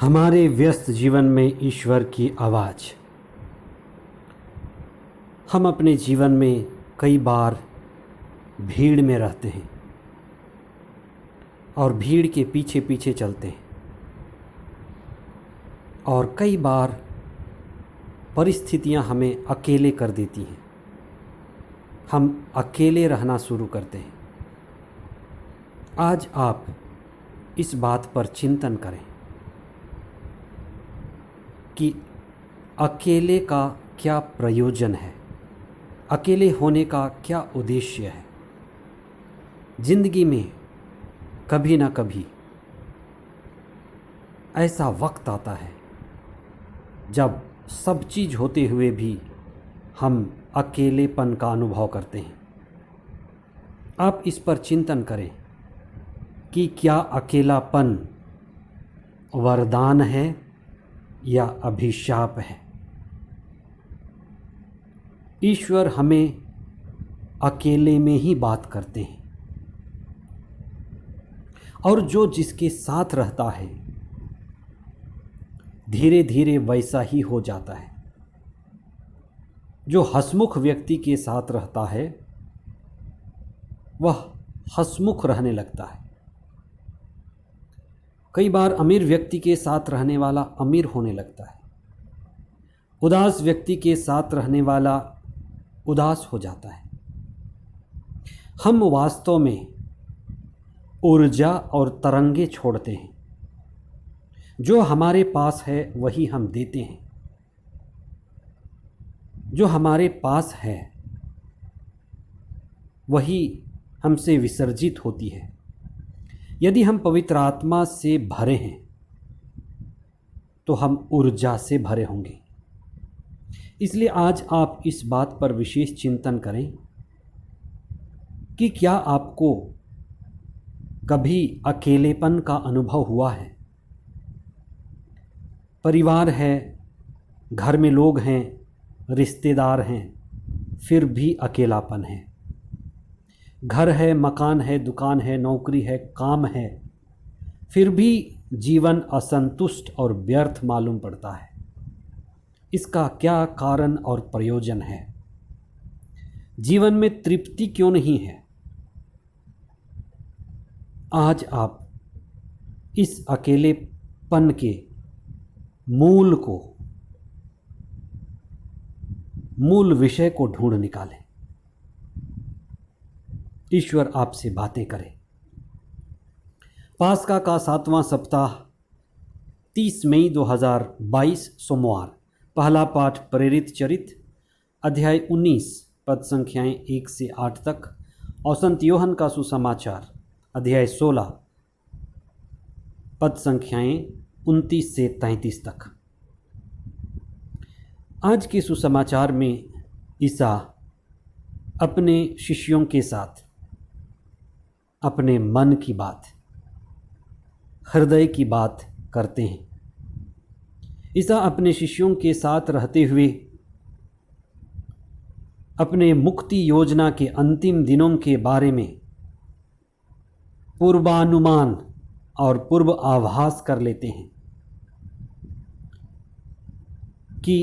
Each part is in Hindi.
हमारे व्यस्त जीवन में ईश्वर की आवाज़। हम अपने जीवन में कई बार भीड़ में रहते हैं और भीड़ के पीछे पीछे चलते हैं, और कई बार परिस्थितियां हमें अकेले कर देती हैं। हम अकेले रहना शुरू करते हैं। आज आप इस बात पर चिंतन करें कि अकेले का क्या प्रयोजन है, अकेले होने का क्या उद्देश्य है। जिंदगी में कभी ना कभी ऐसा वक्त आता है जब सब चीज़ होते हुए भी हम अकेलेपन का अनुभव करते हैं। आप इस पर चिंतन करें कि क्या अकेलापन वरदान है या अभिशाप है। ईश्वर हमें अकेले में ही बात करते हैं, और जो जिसके साथ रहता है धीरे धीरे वैसा ही हो जाता है। जो हंसमुख व्यक्ति के साथ रहता है वह हंसमुख रहने लगता है। कई बार अमीर व्यक्ति के साथ रहने वाला अमीर होने लगता है। उदास व्यक्ति के साथ रहने वाला उदास हो जाता है। हम वास्तव में ऊर्जा और तरंगे छोड़ते हैं। जो हमारे पास है वही हम देते हैं। जो हमारे पास है वही हमसे विसर्जित होती है। यदि हम पवित्र आत्मा से भरे हैं तो हम ऊर्जा से भरे होंगे। इसलिए आज आप इस बात पर विशेष चिंतन करें कि क्या आपको कभी अकेलेपन का अनुभव हुआ है। परिवार है, घर में लोग हैं, रिश्तेदार हैं, फिर भी अकेलापन है। घर है, मकान है, दुकान है, नौकरी है, काम है, फिर भी जीवन असंतुष्ट और व्यर्थ मालूम पड़ता है। इसका क्या कारण और प्रयोजन है। जीवन में तृप्ति क्यों नहीं है। आज आप इस अकेलेपन के मूल विषय को ढूंढ निकालें। ईश्वर आपसे बातें करे। पास्का का 7वां सप्ताह 30 मई 2022 सोमवार। पहला पाठ प्रेरित चरित अध्याय 19 पद संख्याएं 1 से 8 तक और संत योहन का सुसमाचार अध्याय 16 पद संख्याएं 29 से 33 तक। आज के सुसमाचार में ईसा अपने शिष्यों के साथ अपने मन की बात, हृदय की बात करते हैं। ईसा अपने शिष्यों के साथ रहते हुए अपने मुक्ति योजना के अंतिम दिनों के बारे में पूर्वानुमान और पूर्व आभास कर लेते हैं कि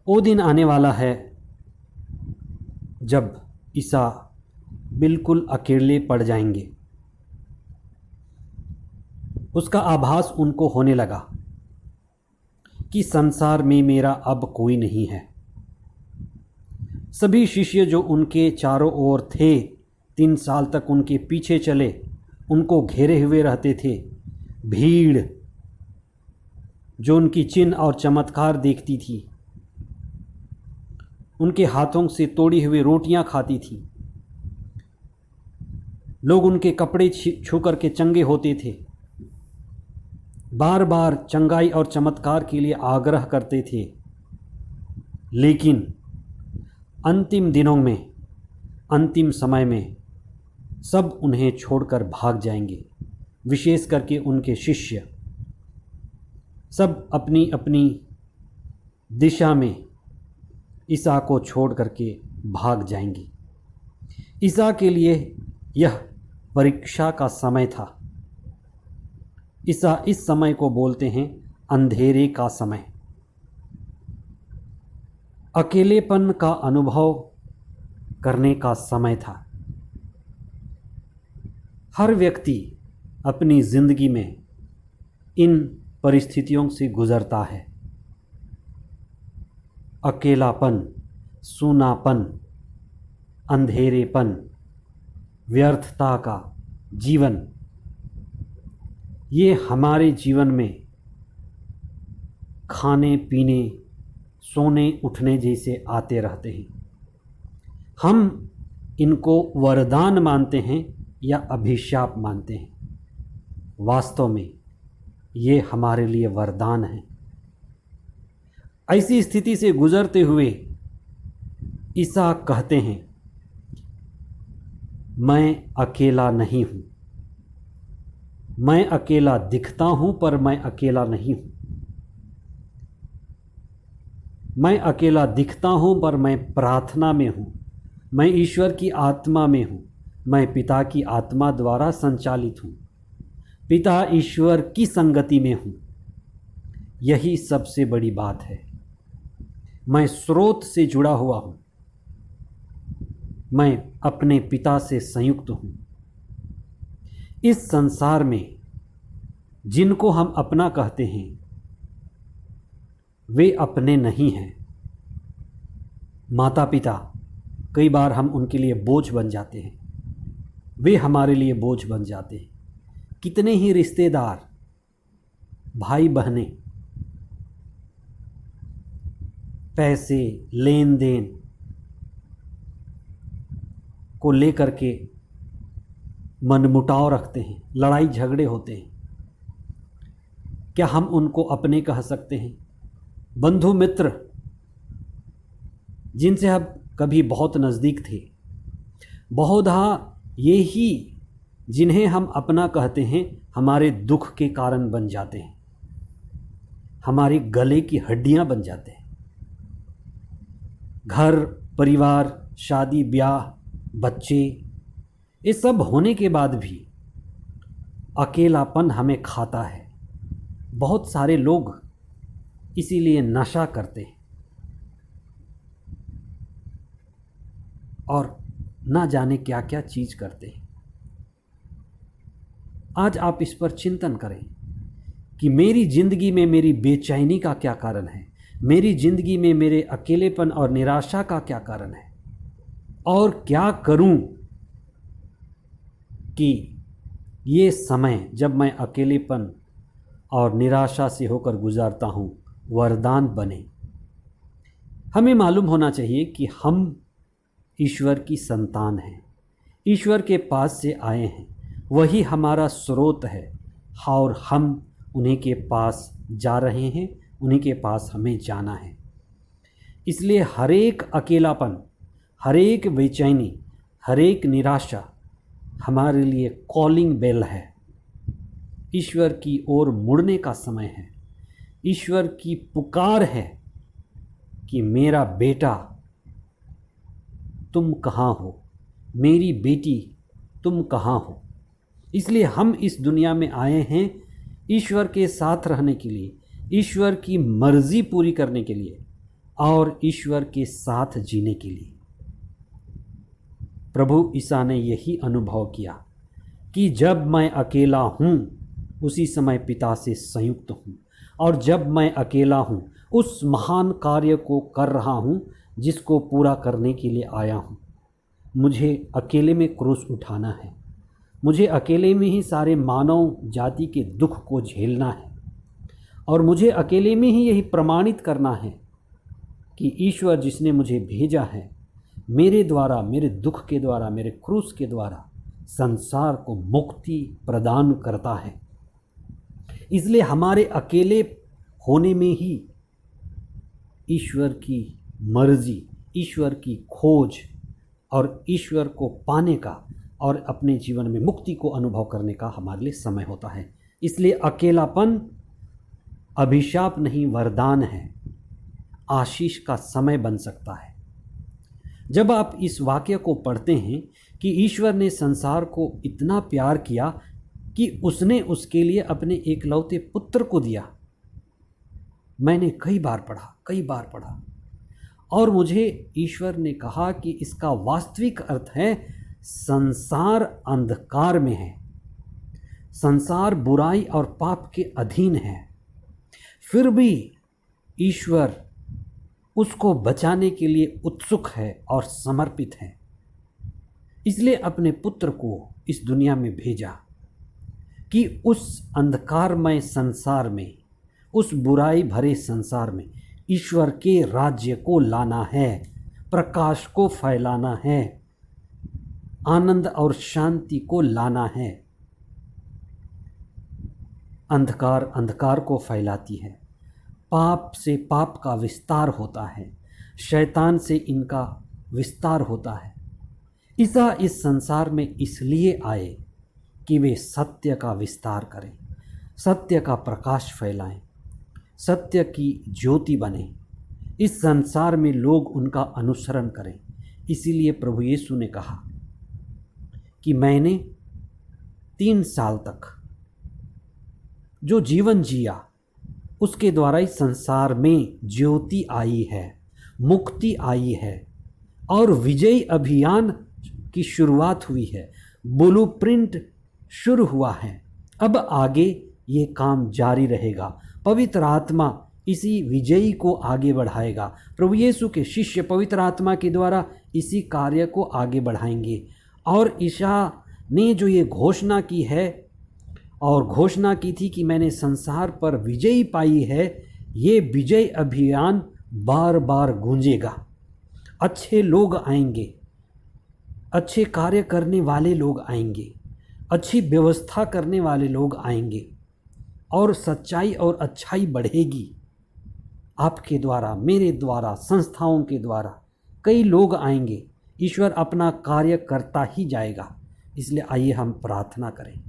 वो दिन आने वाला है जब ईसा बिल्कुल अकेले पड़ जाएंगे। उसका आभास उनको होने लगा कि संसार में मेरा अब कोई नहीं है। सभी शिष्य जो उनके चारों ओर थे, 3 साल तक उनके पीछे चले, उनको घेरे हुए रहते थे। भीड़ जो उनकी चिन्ह और चमत्कार देखती थी, उनके हाथों से तोड़ी हुई रोटियां खाती थी। लोग उनके कपड़े छू कर के चंगे होते थे। बार बार चंगाई और चमत्कार के लिए आग्रह करते थे। लेकिन अंतिम दिनों में, अंतिम समय में सब उन्हें छोड़कर भाग जाएंगे। विशेष करके उनके शिष्य सब अपनी अपनी दिशा में ईसा को छोड़ करके भाग जाएंगे। ईसा के लिए यह परीक्षा का समय था। इस समय को बोलते हैं अंधेरे का समय। अकेलेपन का अनुभव करने का समय था। हर व्यक्ति अपनी ज़िंदगी में इन परिस्थितियों से गुज़रता है। अकेलापन, सूनापन, अंधेरेपन, व्यर्थता का जीवन, ये हमारे जीवन में खाने पीने, सोने उठने जैसे आते रहते हैं। हम इनको वरदान मानते हैं या अभिशाप मानते हैं। वास्तव में ये हमारे लिए वरदान है। ऐसी स्थिति से गुजरते हुए ईसा कहते हैं, मैं अकेला नहीं हूँ। मैं अकेला दिखता हूँ पर मैं अकेला नहीं हूँ। मैं अकेला दिखता हूँ पर मैं प्रार्थना में हूँ। मैं ईश्वर की आत्मा में हूँ। मैं पिता की आत्मा द्वारा संचालित हूँ। पिता ईश्वर की संगति में हूँ। यही सबसे बड़ी बात है। मैं स्रोत से जुड़ा हुआ हूँ। मैं अपने पिता से संयुक्त हूँ। इस संसार में जिनको हम अपना कहते हैं वे अपने नहीं हैं। माता पिता कई बार हम उनके लिए बोझ बन जाते हैं। वे हमारे लिए बोझ बन जाते हैं। कितने ही रिश्तेदार, भाई बहनें, पैसे, लेन देन को लेकर के मनमुटाव रखते हैं, लड़ाई झगड़े होते हैं। क्या हम उनको अपने कह सकते हैं? बंधु मित्र जिनसे हम कभी बहुत नज़दीक थे, बहुधा ये ही जिन्हें हम अपना कहते हैं हमारे दुख के कारण बन जाते हैं, हमारे गले की हड्डियां बन जाते हैं। घर परिवार, शादी ब्याह, बच्चे, ये सब होने के बाद भी अकेलापन हमें खाता है। बहुत सारे लोग इसीलिए नशा करते हैं और ना जाने क्या क्या चीज़ करते हैं। आज आप इस पर चिंतन करें कि मेरी ज़िंदगी में मेरी बेचैनी का क्या कारण है, मेरी ज़िंदगी में मेरे अकेलेपन और निराशा का क्या कारण है, और क्या करूं कि ये समय जब मैं अकेलेपन और निराशा से होकर गुजारता हूं वरदान बने। हमें मालूम होना चाहिए कि हम ईश्वर की संतान हैं, ईश्वर के पास से आए हैं, वही हमारा स्रोत है और हम उन्हीं के पास जा रहे हैं, उन्हीं के पास हमें जाना है। इसलिए हर एक अकेलापन, हर एक बेचैनी, हर एक निराशा हमारे लिए कॉलिंग बेल है। ईश्वर की ओर मुड़ने का समय है। ईश्वर की पुकार है कि मेरा बेटा तुम कहाँ हो, मेरी बेटी तुम कहाँ हो। इसलिए हम इस दुनिया में आए हैं ईश्वर के साथ रहने के लिए, ईश्वर की मर्ज़ी पूरी करने के लिए और ईश्वर के साथ जीने के लिए। प्रभु ईसा ने यही अनुभव किया कि जब मैं अकेला हूँ उसी समय पिता से संयुक्त हूँ, और जब मैं अकेला हूँ उस महान कार्य को कर रहा हूँ जिसको पूरा करने के लिए आया हूँ। मुझे अकेले में क्रूस उठाना है, मुझे अकेले में ही सारे मानव जाति के दुख को झेलना है, और मुझे अकेले में ही यही प्रमाणित करना है कि ईश्वर जिसने मुझे भेजा है मेरे द्वारा, मेरे दुख के द्वारा, मेरे क्रूस के द्वारा संसार को मुक्ति प्रदान करता है। इसलिए हमारे अकेले होने में ही ईश्वर की मर्जी, ईश्वर की खोज और ईश्वर को पाने का और अपने जीवन में मुक्ति को अनुभव करने का हमारे लिए समय होता है। इसलिए अकेलापन अभिशाप नहीं, वरदान है, आशीष का समय बन सकता है। जब आप इस वाक्य को पढ़ते हैं कि ईश्वर ने संसार को इतना प्यार किया कि उसने उसके लिए अपने एकलौते पुत्र को दिया। मैंने कई बार पढ़ा और मुझे ईश्वर ने कहा कि इसका वास्तविक अर्थ है संसार अंधकार में है, संसार बुराई और पाप के अधीन है, फिर भी ईश्वर उसको बचाने के लिए उत्सुक है और समर्पित है। इसलिए अपने पुत्र को इस दुनिया में भेजा कि उस अंधकारमय संसार में, उस बुराई भरे संसार में ईश्वर के राज्य को लाना है, प्रकाश को फैलाना है, आनंद और शांति को लाना है। अंधकार को फैलाती है, पाप से पाप का विस्तार होता है, शैतान से इनका विस्तार होता है। ईसा इस संसार में इसलिए आए कि वे सत्य का विस्तार करें, सत्य का प्रकाश फैलाएं, सत्य की ज्योति बने, इस संसार में लोग उनका अनुसरण करें। इसीलिए प्रभु यीशु ने कहा कि मैंने 3 साल तक जो जीवन जिया उसके द्वारा इस संसार में ज्योति आई है, मुक्ति आई है और विजयी अभियान की शुरुआत हुई है, ब्लूप्रिंट शुरू हुआ है। अब आगे ये काम जारी रहेगा, पवित्र आत्मा इसी विजयी को आगे बढ़ाएगा। प्रभु यीशु के शिष्य पवित्र आत्मा के द्वारा इसी कार्य को आगे बढ़ाएंगे। और ईसा ने जो ये घोषणा की है और घोषणा की थी कि मैंने संसार पर विजयी पाई है, ये विजय अभियान बार बार गूंजेगा। अच्छे लोग आएंगे, अच्छे कार्य करने वाले लोग आएंगे, अच्छी व्यवस्था करने वाले लोग आएंगे और सच्चाई और अच्छाई बढ़ेगी। आपके द्वारा, मेरे द्वारा, संस्थाओं के द्वारा कई लोग आएंगे। ईश्वर अपना कार्य करता ही जाएगा। इसलिए आइए हम प्रार्थना करें।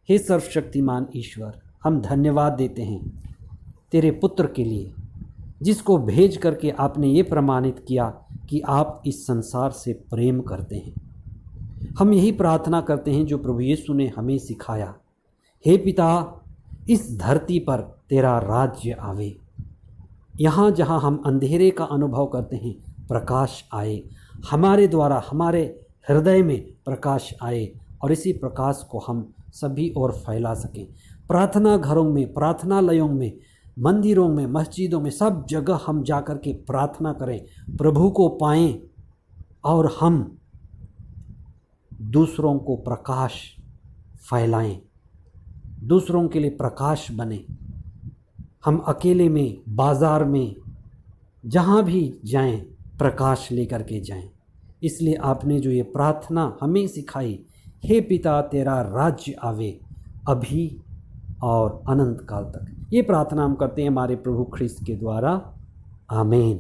हे सर्वशक्तिमान ईश्वर, हम धन्यवाद देते हैं तेरे पुत्र के लिए, जिसको भेज करके आपने ये प्रमाणित किया कि आप इस संसार से प्रेम करते हैं। हम यही प्रार्थना करते हैं जो प्रभु यीशु ने हमें सिखाया। हे पिता, इस धरती पर तेरा राज्य आवे, यहाँ जहाँ हम अंधेरे का अनुभव करते हैं प्रकाश आए, हमारे द्वारा हमारे हृदय में प्रकाश आए और इसी प्रकाश को हम सभी ओर फैला सकें। प्रार्थना घरों में, प्रार्थनालयों में, मंदिरों में, मस्जिदों में, सब जगह हम जाकर के प्रार्थना करें, प्रभु को पाएं और हम दूसरों को प्रकाश फैलाएं, दूसरों के लिए प्रकाश बने। हम अकेले में, बाज़ार में, जहाँ भी जाएं, प्रकाश लेकर के जाएं। इसलिए आपने जो ये प्रार्थना हमें सिखाई, हे पिता तेरा राज्य आवे अभी और अनंत काल तक, ये प्रार्थना हम करते हैं हमारे प्रभु ख्रिस्त के द्वारा। आमीन।